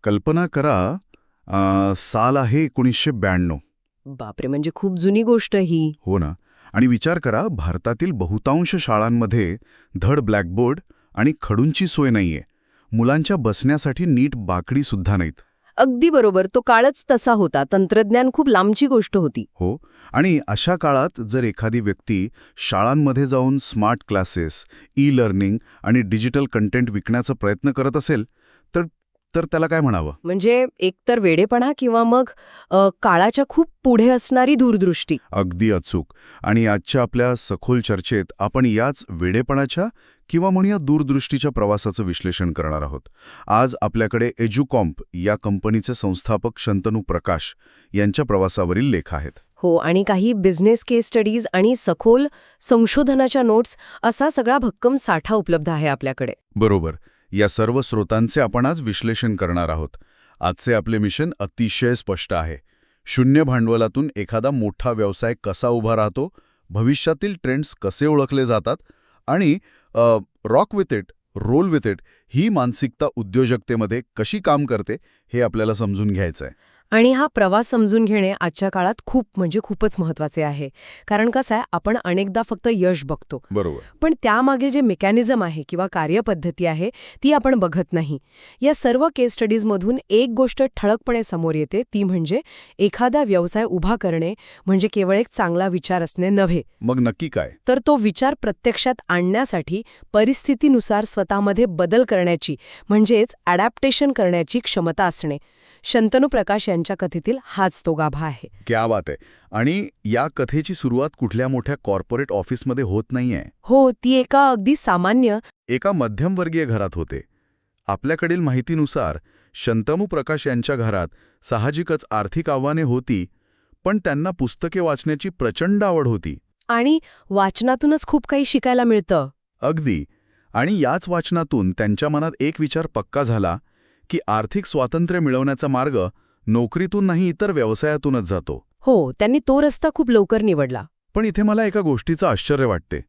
कल्पना करा, साल आहे 1992. बापरे, म्हणजे खूप जुनी गोष्ट ही. हो ना. आणि विचार करा, भारतातील बहुतांश शाळांमध्ये धड ब्लॅकबोर्ड आणि खडूंची सोय नाहीये. मुलांच्या बसण्यासाठी नीट बाकडी सुद्धा नाहीत. अगदी बरोबर, तो काळच तसा होता. तंत्रज्ञान खूप लांबची गोष्ट होती. हो. आणि अशा काळात जर एखादी व्यक्ती शाळांमध्ये जाऊन स्मार्ट क्लासेस, ई लर्निंग आणि डिजिटल कंटेंट विकण्याचा प्रयत्न करत असेल तर तर त्याला काय म्हणावं? म्हणजे एकतर वेडेपणा किंवा मग काळाच्या खूप पुढे असणारी दूरदृष्टी. अगदी अचूक. आणि आजच्या आपल्या सखोल चर्चेत आपण याच वेडेपणाच्या किंवा म्हणूया दूरदृष्टीच्या प्रवासाचं विश्लेषण करणार आहोत. आज आपल्याकडे एज्युकॉम्प या कंपनीचे संस्थापक शंतनू प्रकाश यांच्या प्रवासावरील लेख आहेत. हो, आणि काही बिझनेस केस स्टडीज आणि सखोल संशोधनाच्या नोट्स, असा सगळा भक्कम साठा उपलब्ध आहे आपल्याकडे. बरोबर. या सर्व स्रोतांचे आपण आज विश्लेषण करणार आहोत. आजचे आपले मिशन अतिशय स्पष्ट आहे. शून्य भांडवलातून एखादा मोठा व्यवसाय कसा उभा राहतो, भविष्यातील ट्रेंड्स कसे ओळखले जातात आणि rock with it, roll with it ही मानसिकता उद्योजकतेमध्ये कशी काम करते हे आपल्याला समजून घ्यायचं आहे. आणि हा प्रवास समजून घेणे आजच्या काळात खूपच महत्वाचे आहे. कारण कसं आहे, आपण अनेकदा फक्त यश बघतो, बरोबर, पण त्यामागे जे मेकॅनिझम आहे किंवा कार्यपद्धती आहे ती आपण बघत नाही. या सर्व केस स्टडीजमधून एक गोष्ट ठळकपणे समोर येते, ती म्हणजे एखादा व्यवसाय उभा करणे म्हणजे केवळ एक चांगला विचार असणे नव्हे. मग नक्की काय? तर तो विचार प्रत्यक्षात आणण्यासाठी परिस्थितीनुसार स्वतःमध्ये बदल करण्याची, म्हणजेच अडॅप्टेशन करण्याची क्षमता असणे. शंतनू प्रकाश यांच्या कथेतील हाच तो गाभा आहे. क्या बात आहे. आणि या कथेची सुरुवात कुठल्या मोठ्या कॉर्पोरेट ऑफिसमध्ये होत नाहीये. हो, ती एका अगदी सामान्य, एका मध्यमवर्गीय घरात होते. आपल्याकडील माहितीनुसार शंतनू प्रकाश यांच्या घरात साहजिकच आर्थिक आव्हाने होती, पण त्यांना पुस्तके वाचण्याची प्रचंड आवड होती. आणि वाचनातूनच खूप काही शिकायला मिळतं. अगदी. आणि याच वाचनातून त्यांच्या मनात एक विचार पक्का झाला की आर्थिक स्वातंत्र्य मिळवण्याचा मार्ग नोकरीतून नाही, इतर व्यवसायातूनच जातो. हो, त्यांनी तो रस्ता खूप लवकर निवडला. पण इथे मला एका गोष्टीचं आश्चर्य वाटते.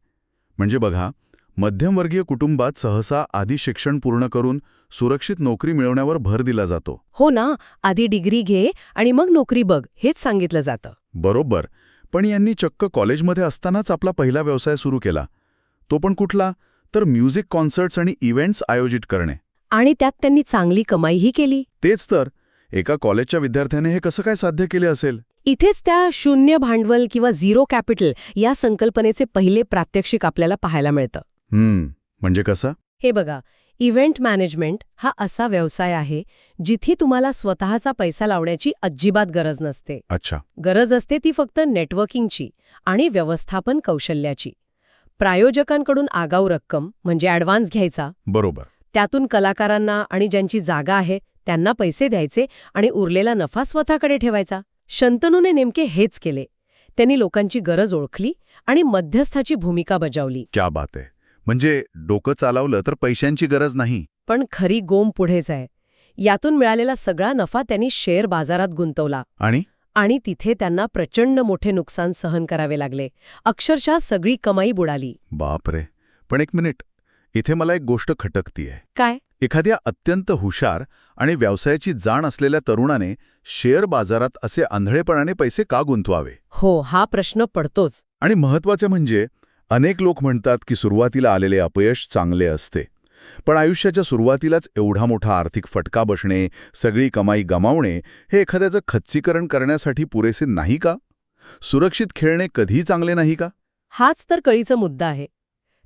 म्हणजे बघा, मध्यमवर्गीय कुटुंबात सहसा आधी शिक्षण पूर्ण करून सुरक्षित नोकरी मिळवण्यावर भर दिला जातो. हो ना, आधी डिग्री घे आणि मग नोकरी बघ, हेच सांगितलं जातं. बरोबर. पण यांनी चक्क कॉलेजमध्ये असतानाच आपला पहिला व्यवसाय सुरू केला. तो पण कुठला? तर म्युझिक कॉन्सर्ट्स आणि इव्हेंट्स आयोजित करणे. आणि त्यात त्यांनी चांगली कमाईही केली. तेच तर. एका कॉलेजच्या विद्यार्थ्याने हे कसं काय साध्य केले असेल? इथेच त्या शून्य भांडवल किंवा झिरो कॅपिटल या संकल्पनेचे पहिले प्रात्यक्षिक आपल्याला पाहायला मिळतं. म्हणजे कसं? हे बघा, इव्हेंट मॅनेजमेंट हा असा व्यवसाय आहे जिथे तुम्हाला स्वतःचा पैसा लावण्याची अजिबात गरज नसते. अच्छा. गरज असते ती फक्त नेटवर्किंगची आणि व्यवस्थापन कौशल्याची. प्रायोजकांकडून आगाऊ रक्कम म्हणजे ॲडव्हान्स घ्यायचा. बरोबर. त्यातून कलाकारांना आणि ज्यांची जागा आहे त्यांना पैसे द्यायचे आणि उरलेला नफा स्वतःकडे ठेवायचा. शंतनूने नेमके हेच केले. त्यांनी लोकांची गरज ओळखली आणि मध्यस्थाची भूमिका बजावली. क्या बात आहे. म्हणजे डोकं चालवलं तर पैशांची गरज नाही. पण खरी गोम पुढेच आहे. यातून मिळालेला सगळा नफा त्यांनी शेअर बाजारात गुंतवला. आणि तिथे त्यांना प्रचंड मोठे नुकसान सहन करावे लागले. अक्षरशः सगळी कमाई बुडाली. बापरे. पण एक मिनिट, इथे मला एक गोष्ट खटकतीये. काय? एखाद्या अत्यंत हुशार आणि व्यवसायाची जाण असलेल्या तरुणाने शेअर बाजारात असे आंधळेपणाने पैसे का गुंतवावे? हो, हा प्रश्न पडतोच. आणि महत्वाचे म्हणजे अनेक लोक म्हणतात की सुरुवातीला आलेले अपयश चांगले असते. पण आयुष्याच्या सुरुवातीलाच एवढा मोठा आर्थिक फटका बसणे, सगळी कमाई गमावणे हे एखाद्याचं खच्चीकरण करण्यासाठी पुरेसे नाही का? सुरक्षित खेळणे कधीही चांगले नाही का? हाच तर कळीचा मुद्दा आहे.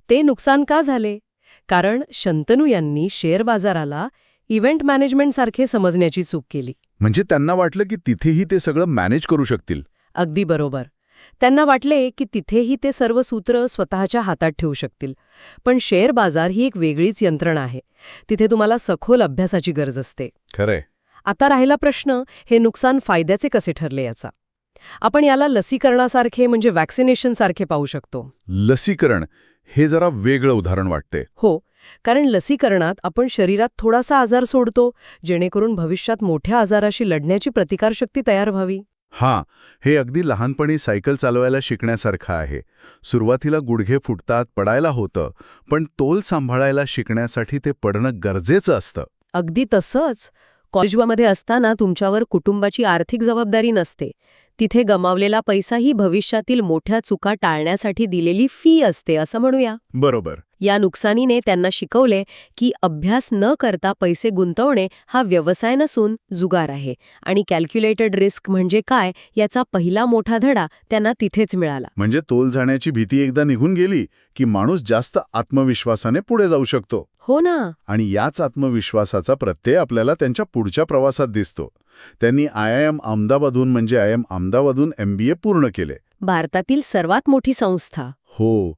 ते नुकसान का झाले? कारण शंतनू यांनी शेअर बाजाराला इव्हेंट मॅनेजमेंटसारखे समजण्याची चूक केली. म्हणजे त्यांना वाटलं की तिथेही ते सगळं मॅनेज करू शकतील. अगदी बरोबर. त्यांना वाटले की तिथेही ते सर्व सूत्र स्वतःच्या हातात ठेवू शकतील. पण शेअर बाजार ही एक वेगळीच यंत्रणा आहे. तिथे तुम्हाला सखोल अभ्यासाची गरज असते. खरंय. आता राहिला प्रश्न, हे नुकसान फायद्याचे कसे ठरले याचा. आपण याला लसीकरणासारखे म्हणजे वॅक्सिनेशन सारखे पाहू शकतो. लसीकरण हे जरा वेगळं उदाहरण वाटते. हो, कारण लसीकरणात आपण शरीरात थोडासा आजार सोडतो जेणेकरून भविष्यात मोठ्या आजाराशी लढण्याची प्रतिकारशक्ती तयार व्हावी. हे अगदी लहानपणी सायकल चालवायला शिकण्यासारखं आहे. सुरुवातीला गुडघे फुटतात, पडायला होतं, पण तोल सांभाळायला शिकण्यासाठी ते पडणं गरजेचं असतं. अगदी तसंच. कॉलेजमध्ये असताना तुमच्यावर कुटुंबाची आर्थिक जबाबदारी नसते. तिथे गमावलेला पैसाही भविष्यातील मोठ्या चुका टाळण्यासाठी दिलेली फी असते असं म्हणूया. बरोबर. या नुकसानीने त्यांना शिकवले की अभ्यास न करता पैसे गुंतवणे हा व्यवसाय नसून जुगार आहे आणि कॅल्क्युलेटेड रिस्क म्हणजे काय याचा पहिला मोठा धडा त्यांना तिथेच मिळाला. म्हणजे तोल जाण्याची भीती एकदा निघून गेली की माणूस जास्त आत्मविश्वासाने पुढे जाऊ शकतो. हो ना. आणि याच आत्मविश्वासाचा प्रत्यय आपल्याला त्यांच्या पुढच्या प्रवासात दिसतो. त्यांनी IIM अहमदाबादहून MBA पूर्ण केले. भारतातील सर्वात मोठी संस्था. हो.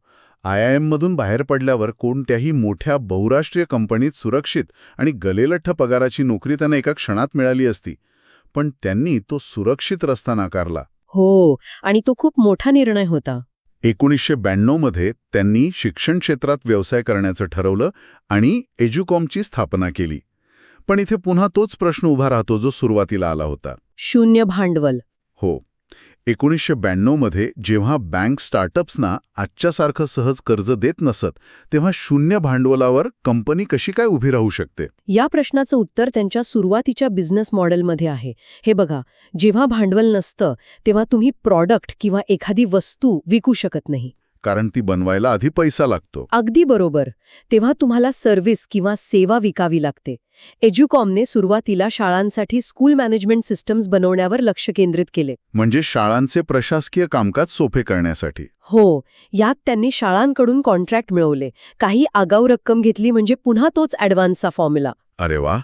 IIM मधून बाहेर पडल्यावर कोणत्याही मोठ्या बहुराष्ट्रीय कंपनीत सुरक्षित आणि गलेलठ्ठ पगाराची नोकरी त्यांना एका क्षणात मिळाली असती. पण त्यांनी तो सुरक्षित रस्ता नाकारला. हो, आणि तो खूप मोठा निर्णय होता. 1992 मध्ये त्यांनी शिक्षण क्षेत्रात व्यवसाय करण्याचं ठरवलं आणि एज्युकॉमची स्थापना केली. पण इथे पुन्हा तोच प्रश्न उभा राहतो जो सुरुवातीला आला होता. शून्य भांडवल. हो. 1992 मध्ये जेव्हा बँक स्टार्टअप्सना आजच्यासारखं सहज कर्ज देत नसत, तेव्हा शून्य भांडवलावर कंपनी कशी काय उभी राहू शकते? या प्रश्नाचं उत्तर त्यांच्या सुरुवातीच्या बिझनेस मॉडेलमध्ये आहे. हे बघा, जेव्हा भांडवल नसतं तेव्हा तुम्ही प्रॉडक्ट किंवा एखादी वस्तू विकू शकत नाही. कारण ती बनवायला आधी पैसा लागतो. अगदी बरोबर. तेव्हा तुम्हाला सर्व्हिस किंवा सेवा विकावी लागते. एज्युकॉमने सुरुवातीला शाळांसाठी स्कूल मॅनेजमेंट सिस्टम्स बनवण्यावर लक्ष केंद्रित केले. म्हणजे शाळांचे प्रशासकीय कामकाज सोपे करण्यासाठी. हो, यात त्यांनी शाळांकडून कॉन्ट्रॅक्ट मिळवले. काही आगाऊ रक्कम घेतली म्हणजे पुन्हा तोच ॲडव्हान्सचा फॉर्म्युला. अरे वा.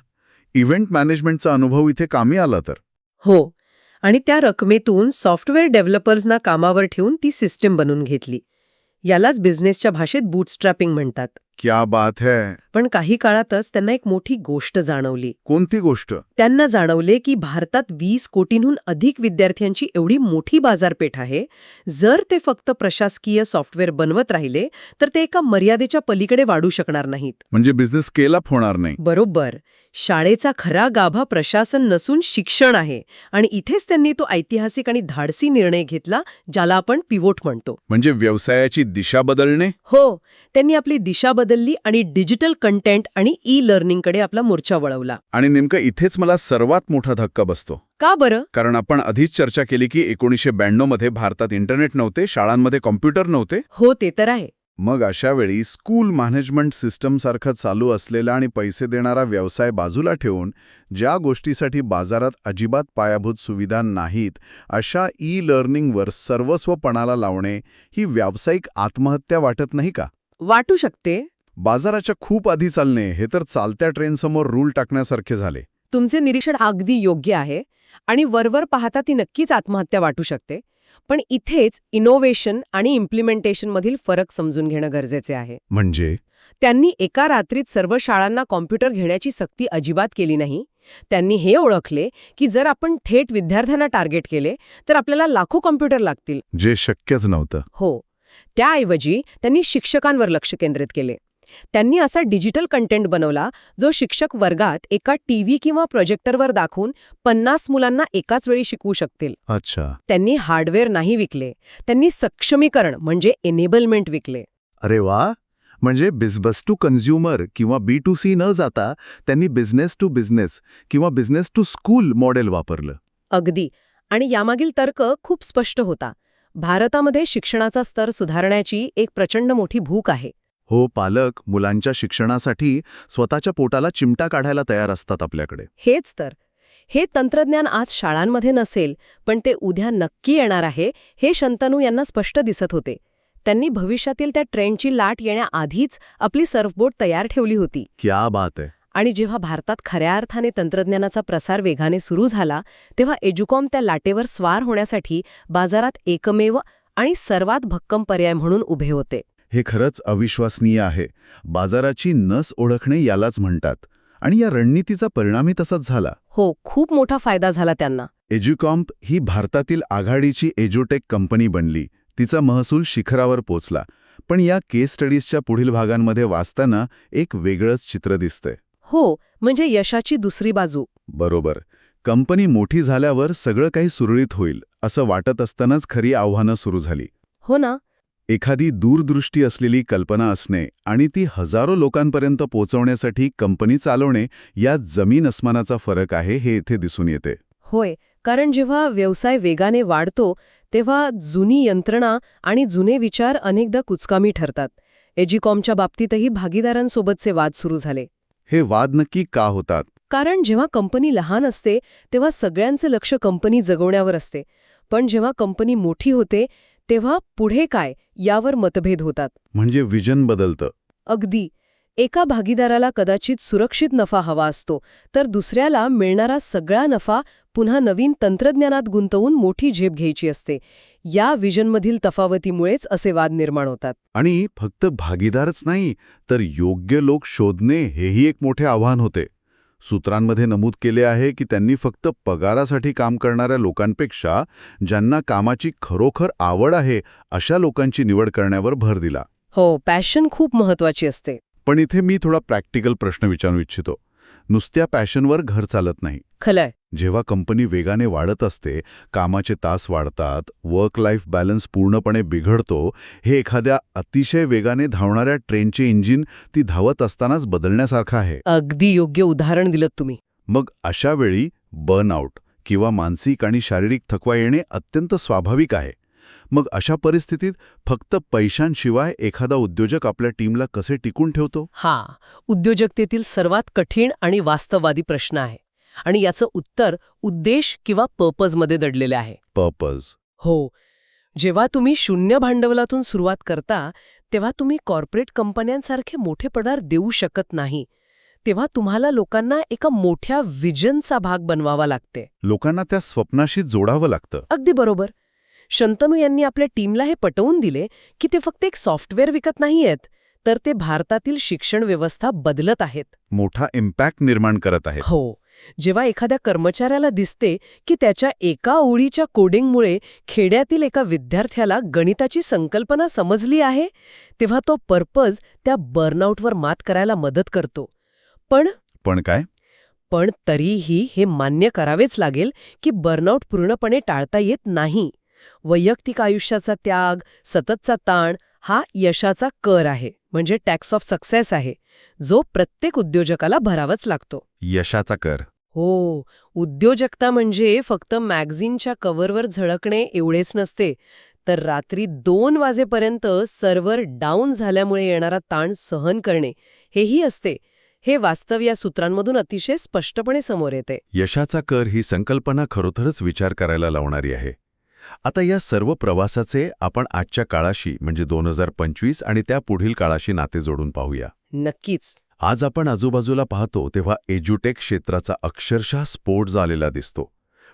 इव्हेंट मॅनेजमेंटचा अनुभव इथे कामी आला तर. हो, आणि त्या रकमेतून सॉफ्टवेअर डेव्हलपर्सना कामावर ठेवून ती सिस्टीम बनवून घेतली. यालाच बिझनेसच्या भाषेत बूटस्ट्रॅपिंग म्हणतात. क्या बात है. पण काही काळातच त्यांना एक मोठी गोष्ट जाणवली. कोणती गोष्ट? त्यांना जाणवले की भारतात 20 कोटींहून अधिक विद्यार्थ्यांची एवढी मोठी बाजारपेठ आहे. जर ते फक्त प्रशासकीय सॉफ्टवेअर बनवत राहिले तर ते एका मर्यादेच्या पलीकडे वाढू शकणार नाहीत. म्हणजे बिझनेस स्केल अप होणार नाही. बरोबर. शाळेचा खरा गाभा प्रशासन नसून शिक्षण आहे. आणि इथेच त्यांनी तो ऐतिहासिक आणि धाडसी निर्णय घेतला ज्याला आपण पिव्होट म्हणतो. म्हणजे व्यवसायाची दिशा बदलणे. हो, त्यांनी आपली दिशा बदलली आणि डिजिटल कंटेंट आणि ई-लर्निंगकडे आपला मोर्चा वळवला. आणि नेमकं इथेच मला सर्वात मोठा धक्का बसतो. का बरं? कारण आपण आधीच चर्चा केली की 1992 मध्ये भारतात इंटरनेट नव्हते, शाळांमध्ये कॉम्प्युटर नव्हते. हो, ते तर आहे. मग अशा वेळी स्कूल मॅनेजमेंट सिस्टमसारखं चालू असलेला आणि पैसे देणारा व्यवसाय बाजूला ठेवून ज्या गोष्टीसाठी बाजारात अजिबात पायाभूत सुविधा नाहीत, अशा ई-लर्निंगवर सर्वस्व पणाला लावणे ही व्यावसायिक आत्महत्या वाटत नाही का? वाटू शकते. बाजाराच्या खूप आधी चालणे हे तर चालत्या ट्रेनसमोर रूल टाकण्यासारखे झाले. तुमचे निरीक्षण अगदी योग्य आहे आणि वरवर पाहता ती नक्कीच आत्महत्या वाटू शकते. पण इथेच इनोव्हेशन आणि इम्प्लिमेंटेशनमधील फरक समजून घेणं गरजेचे आहे. म्हणजे त्यांनी एका रात्रीत सर्व शाळांना कॉम्प्युटर घेण्याची सक्ती अजिबात केली नाही. त्यांनी हे ओळखले की जर आपण थेट विद्यार्थ्यांना टार्गेट केले तर आपल्याला लाखो कॉम्प्युटर लागतील. जे शक्यच नव्हतं. हो. त्याऐवजी त्यांनी शिक्षकांवर लक्ष केंद्रित केले. त्यांनी असा डिजिटल कंटेंट बनवला जो शिक्षक वर्गात एका टीव्ही किंवा प्रोजेक्टरवर दाखवून 50 मुलांना एकाच वेळी शिकवू शकतील. अच्छा. त्यांनी हार्डवेअर नाही विकले. त्यांनी सक्षमीकरण म्हणजे एनेबलमेंट विकले. अरे वा. म्हणजे बिझनेस टू कन्झ्युमर किंवा B2C न जाता त्यांनी बिझनेस टू बिझनेस किंवा बिझनेस टू स्कूल मॉडेल वापरलं. अगदी. आणि यामागील तर्क खूप स्पष्ट होता. भारतामध्ये शिक्षणाचा स्तर सुधारण्याची एक प्रचंड मोठी भूक आहे. हो, पालक मुलांच्या शिक्षणासाठी स्वतःच्या पोटाला चिमटा काढायला तयार असतात आपल्याकडे. हेच तर. हे तंत्रज्ञान आज शाळांमध्ये नसेल पण ते उद्या नक्की येणार आहे हे शंतनू यांना स्पष्ट दिसत होते. त्यांनी भविष्यातील त्या ट्रेंडची लाट येण्याआधीच आपली सर्फबोट तयार ठेवली होती. क्या बात आहे. आणि जेव्हा भारतात खऱ्या अर्थाने तंत्रज्ञानाचा प्रसार वेगाने सुरू झाला तेव्हा एज्युकॉम त्या लाटेवर स्वार होण्यासाठी बाजारात एकमेव आणि सर्वात भक्कम पर्याय म्हणून उभे होते. हे खरंच अविश्वसनीय आहे. बाजाराची नस ओळखणे यालाच म्हणतात. आणि या रणनीतीचा परिणामही तसाच झाला. हो, खूप मोठा फायदा झाला त्यांना. एज्युकॉम ही भारतातील आघाडीची एज्युटेक कंपनी बनली. तिचा महसूल शिखरावर पोचला. पण या केस स्टडीजच्या पुढील भागांमध्ये वाचताना एक वेगळंच चित्र दिसतंय. हो, म्हणजे यशाची दुसरी बाजू. बरोबर. कंपनी मोठी झाल्यावर सगळं काही सुरळीत होईल असं वाटत असतानाच खरी आव्हानं सुरू झाली. हो ना. एखादी दूरदृष्टी असलेली कल्पना असणे आणि ती हजारो लोकांपर्यंत पोहोचवण्यासाठी कंपनी चालवणे यात जमीन अस्मानाचा फरक आहे हे इथे दिसून येते. होय, कारण जेव्हा व्यवसाय वेगाने वाढतो तेव्हा जुनी यंत्रणा आणि जुने विचार अनेकदा कुचकामी ठरतात. एजिकॉमच्या बाबतीतही भागीदारांसोबतचे वाद सुरू झाले. हे वाद नक्की का होतात? कारण जेव्हा कंपनी लहान असते तेव्हा सगळ्यांचे लक्ष कंपनी जगवण्यावर असते. पण जेव्हा कंपनी मोठी होते तेव्हा पुढे काय यावर मतभेद होतात. म्हणजे विजन बदलतं. अगदी. एका भागीदाराला कदाचित सुरक्षित नफा हवा असतो, तर दुसऱ्याला मिळणारा सगळा नफा पुन्हा नवीन तंत्रज्ञानात गुंतवून मोठी झेप घ्यायची असते. या विजनमधील तफावतीमुळेच असे वाद निर्माण होतात. आणि फक्त भागीदारच नाही, तर योग्य लोक शोधणे हेही एक मोठे आव्हान होते. सूत्रांमध्ये नमूद केले आहे की त्यांनी फक्त पगारासाठी काम करणाऱ्या लोकांपेक्षा ज्यांना कामाची खरोखर आवड आहे अशा लोकांची निवड करण्यावर भर दिला. हो, पॅशन खूप महत्वाची असते. पण इथे मी थोडा प्रॅक्टिकल प्रश्न विचारू इच्छितो. नुसत्या पॅशनवर घर चालत नाही. खलंय. जेव्हा कंपनी वेगाने वाढत असते, कामाचे तास वाढतात, वर्क लाईफ बॅलन्स पूर्णपणे बिघडतो, हे एखाद्या अतिशय वेगाने धावणाऱ्या ट्रेनचे इंजिन ती धावत असतानाच बदलण्यासारखं आहे. अगदी योग्य उदाहरण दिलं तुम्ही. मग अशा वेळी बर्नआउट किंवा मानसिक आणि शारीरिक थकवा येणे अत्यंत स्वाभाविक आहे. मग अशा परिस्थितीत फक्त पैशांशिवाय एखादा उद्योजक आपल्या टीमला कसे टिकून ठेवतो? हा उद्योजकतेतील सर्वात कठीण आणि वास्तववादी प्रश्न आहे. आणि याचं उत्तर उद्देश किंवा पर्पजमध्ये दडलेले आहे. पर्पज. हो, जेव्हा तुम्ही शून्य भांडवलातून सुरुवात करता तेव्हा तुम्ही कॉर्पोरेट कंपन्यांसारखे मोठे पगार देऊ शकत नाही. तेव्हा तुम्हाला लोकांना एका मोठ्या विजनचा भाग बनवावा लागते. लोकांना त्या स्वप्नाशी जोडावं लागतं. अगदी बरोबर. शंतनू यांनी आपल्या टीमला हे पटवून दिले की ते फक्त एक सॉफ्टवेअर विकत नाहीयेत, तर ते भारतातील शिक्षण व्यवस्था बदलत आहेत. मोठा इम्पॅक्ट निर्माण करत आहेत. हो, जेव्हा एखाद्या कर्मचाऱ्याला दिसते की त्याच्या एका ओळीच्या कोडिंगमुळे खेड्यातील एका विद्यार्थ्याला गणिताची संकल्पना समजली आहे, तेव्हा तो पर्पज त्या बर्नआउटवर मात करायला मदत करतो. पण काय? पण तरीही हे मान्य करावेच लागेल की बर्नआउट पूर्णपणे टाळता येत नाही. वैयक्तिक आयुष्याचा त्याग, सततचा ताण हा यशाचा कर आहे, म्हणजे टॅक्स ऑफ सक्सेस आहे, जो प्रत्येक उद्योजकाला भरावाच लागतो. यशाचा कर. हो, उद्योजकता म्हणजे फक्त मॅगझिनच्या कव्हरवर झळकणे एवढेच नसते, तर रात्री 2 वाजेपर्यंत सर्व्हर डाऊन झाल्यामुळे येणारा ताण सहन करणे हेही असते. हे वास्तव या सूत्रांमधून अतिशय स्पष्टपणे समोर येते. यशाचा कर ही संकल्पना खरोखरच विचार करायला लावणारी आहे. आता या सर्व प्रवासाचे आपण आजच्या काळाशी म्हणजे 2025 आणि त्या पुढील काळाशी नाते जोडून पाहूया. नक्कीच. आज आपण आजूबाजूला पाहतो तेव्हा एज्युटेक क्षेत्राचा अक्षरशः स्फोट झालेला दिसतो.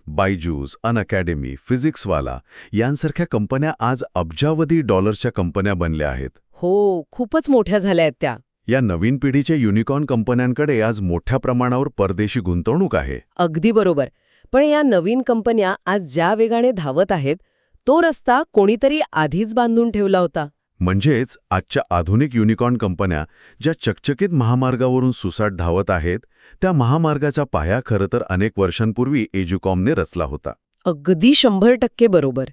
बायजूस, अनअकॅडमी, फिजिक्सवाला यांसारख्या कंपन्या आज अब्जावधी डॉलर्सच्या कंपन्या बनल्या आहेत. हो, खूपच मोठ्या झाल्या आहेत त्या. या नवीन पिढीच्या युनिकॉर्न कंपन्यांकडे आज मोठ्या प्रमाणावर परदेशी गुंतवणूक आहे. अगदी बरोबर. पण या नवीन कंपन्या आज ज्या वेगाने धावत आहेत, तो रस्ता कोणीतरी आधीच बांधून ठेवला होता. म्हणजेच आजच्या आधुनिक युनिकॉर्न कंपन्या ज्या चकचकीत महामार्गावरून सुसाट धावत आहेत, त्या महामार्गाचा पाया खरं तर अनेक वर्षांपूर्वी एज्युकॉमने रचला होता. अगदी 100% बरोबर.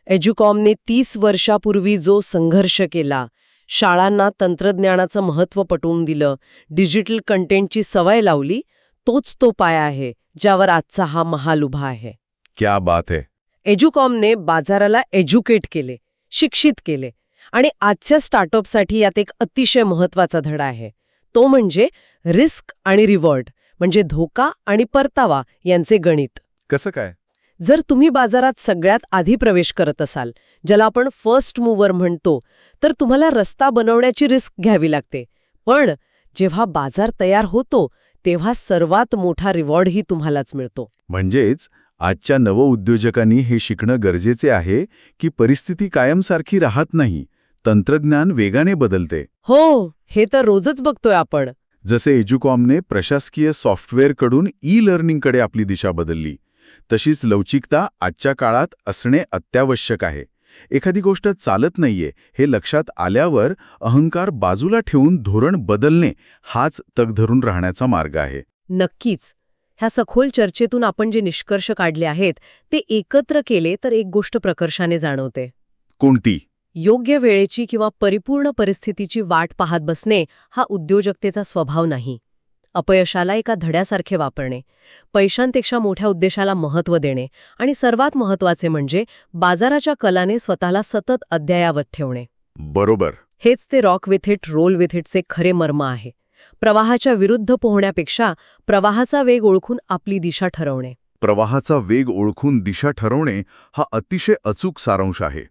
एज्युकॉमने 30 वर्षापूर्वी जो संघर्ष केला, शाळांना तंत्रज्ञानाचं महत्त्व पटवून दिलं, डिजिटल कंटेंटची सवय लावली, तोच तो पाया आहे ज्यावर आजचा हा महाल उभा आहे. क्या बात है. एज्युकॉमने बाजाराला एज्युकेट केले, शिक्षित केले आणि आजच्या स्टार्टअपसाठी यात एक अतिशय महत्त्वाचा धडा आहे. तो म्हणजे रिस्क आणि रिवॉर्ड, म्हणजे धोका आणि परतावा यांचे गणित. कसं काय? जर तुम्ही बाजारात सगळ्यात आधी प्रवेश करत असाल, ज्याला आपण फर्स्ट मूव्हर म्हणतो, तर तुम्हाला रस्ता बनवण्याची रिस्क घ्यावी लागते. पण जेव्हा बाजार तयार होतो तेव्हा सर्वात मोठा रिवॉर्डही तुम्हालाच मिळतो. म्हणजेच आजच्या नवउद्योजकांनी हे शिकणं गरजेचे आहे की परिस्थिती कायमसारखी राहत नाही, तंत्रज्ञान वेगाने बदलते. हो, हे तर रोजच बघतोय आपण. जसे एज्युकॉमने प्रशासकीय सॉफ्टवेअरकडून ई-लर्निंगकडे आपली दिशा बदलली, तशीच लवचिकता आजच्या काळात असणे अत्यावश्यक आहे. एखादी गोष्ट चालत नाहीये हे लक्षात आल्यावर अहंकार बाजूला ठेवून धोरण बदलणे हाच तग धरून राहण्याचा मार्ग आहे. नक्कीच. ह्या सखोल चर्चेतून आपण जे निष्कर्ष काढले आहेत ते एकत्र केले तर एक गोष्ट प्रकर्षाने जाणवते. कोणती? योग्य वेळेची किंवा परिपूर्ण परिस्थितीची वाट पाहत बसणे हा उद्योजकतेचा स्वभाव नाही. अपयशाला एका धड्यासारखे वापरणे, पैशांपेक्षा मोठ्या उद्देशाला महत्त्व देणे आणि सर्वात महत्त्वाचे म्हणजे बाजाराच्या कलाने स्वतःला सतत अद्ययावत ठेवणे. बरोबर. हेच ते rock with it, roll with इटचे खरे मर्म आहे. प्रवाहाच्या विरुद्ध पोहण्यापेक्षा प्रवाहाचा वेग ओळखून आपली दिशा ठरवणे. प्रवाहाचा वेग ओळखून दिशा ठरवणे हा अतिशय अचूक सारांश आहे.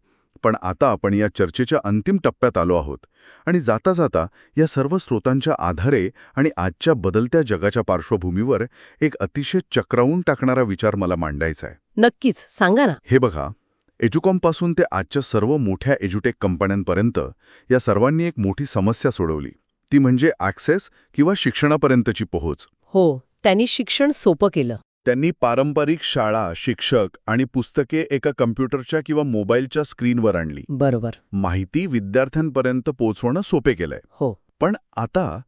पण आता आपण या चर्चेच्या अंतिम टप्प्यात आलो आहोत आणि जाता जाता या सर्व स्रोतांच्या आधारे आणि आजच्या बदलत्या जगाच्या पार्श्वभूमीवर एक अतिशय चक्रावून टाकणारा विचार मला मांडायचा आहे. नक्कीच, सांगा ना. हे बघा, एज्युकॉमपासून ते आजच्या सर्व मोठ्या एज्युटेक कंपन्यांपर्यंत या सर्वांनी एक मोठी समस्या सोडवली. ती म्हणजे ॲक्सेस किंवा शिक्षणापर्यंतची पोहोच. हो, त्यांनी शिक्षण सोपं केलं. त्यांनी पारंपरिक शाळा, शिक्षक आणि पुस्तके एका कम्प्युटरच्या किंवा मोबाईलच्या स्क्रीनवर आणली. बरोबर. माहिती विद्यार्थ्यांपर्यंत पोहोचवणं सोपे केलंय. हो. पण आता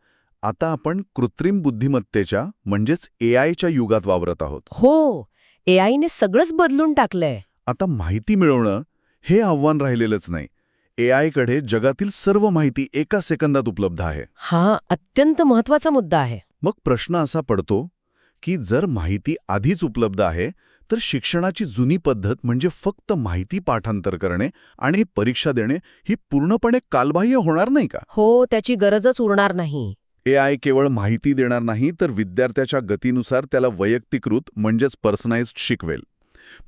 आपण कृत्रिम बुद्धिमत्तेच्या म्हणजेच एआयच्या युगात वावरत आहोत. हो, एआयने सगळंच बदलून टाकलंय. आता माहिती मिळवणं हे आव्हान राहिलेलंच नाही. एआयकडे जगातील सर्व माहिती एका सेकंदात उपलब्ध आहे. हा अत्यंत महत्वाचा मुद्दा आहे. मग प्रश्न असा पडतो की जर माहिती आधीच उपलब्ध आहे तर शिक्षणाची जुनी पद्धत म्हणजे फक्त माहिती पाठांतर करणे आणि परीक्षा देणे ही पूर्णपणे कालबाह्य होणार नाही का? हो, त्याची गरजच उरणार नाही. एआय केवळ माहिती देणार नाही तर विद्यार्थ्याच्या गतीनुसार त्याला वैयक्तिकृत म्हणजेच पर्सनाइज्ड शिकवेल.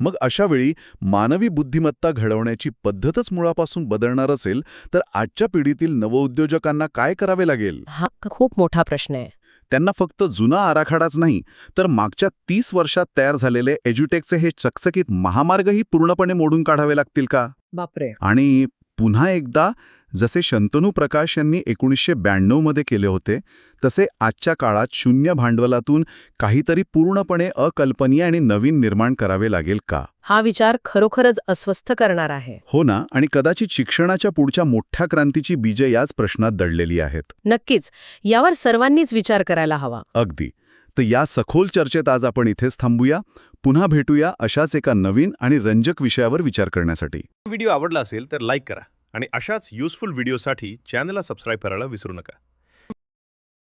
मग अशावेळी मानवी बुद्धिमत्ता घडवण्याची पद्धतच मुळापासून बदलणार असेल तर आजच्या पिढीतील नवउद्योजकांना काय करावे लागेल? हा खूप मोठा प्रश्न आहे. त्यांना फक्त जुना आराखडाच नाही तर मागच्या 30 वर्षात तयार झालेले एज्युटेकचे हे चकचकीत महामार्गही पूर्णपणे मोडून काढावे लागतील का? बापरे. आणि पुन्हा एकदा जसे शंतनू प्रकाश यांनी 1992 मध्ये केले होते तसे आजच्या काळात शून्य भांडवलातून काहीतरी पूर्णपणे अकल्पनीय आणि नवीन निर्माण करावे लागेल का? हा विचार खरोखरच अस्वस्थ करणार आहे. हो ना. आणि कदाचित शिक्षणाच्या पुढच्या मोठ्या क्रांतीची बीजे याच प्रश्नात दडलेली आहेत. नक्कीच, यावर सर्वांनीच विचार करायला हवा. अगदी. तर या सखोल चर्चेत आज आपण इथेच थांबूया. पुन्हा भेटूया अशाच एका नवीन आणि रंजक विषयावर विचार करण्यासाठी. व्हिडिओ आवडला असेल तर लाईक करा आणि अशाच युजफुल व्हिडिओसाठी चॅनलला सबस्क्राईब करायला विसरू नका.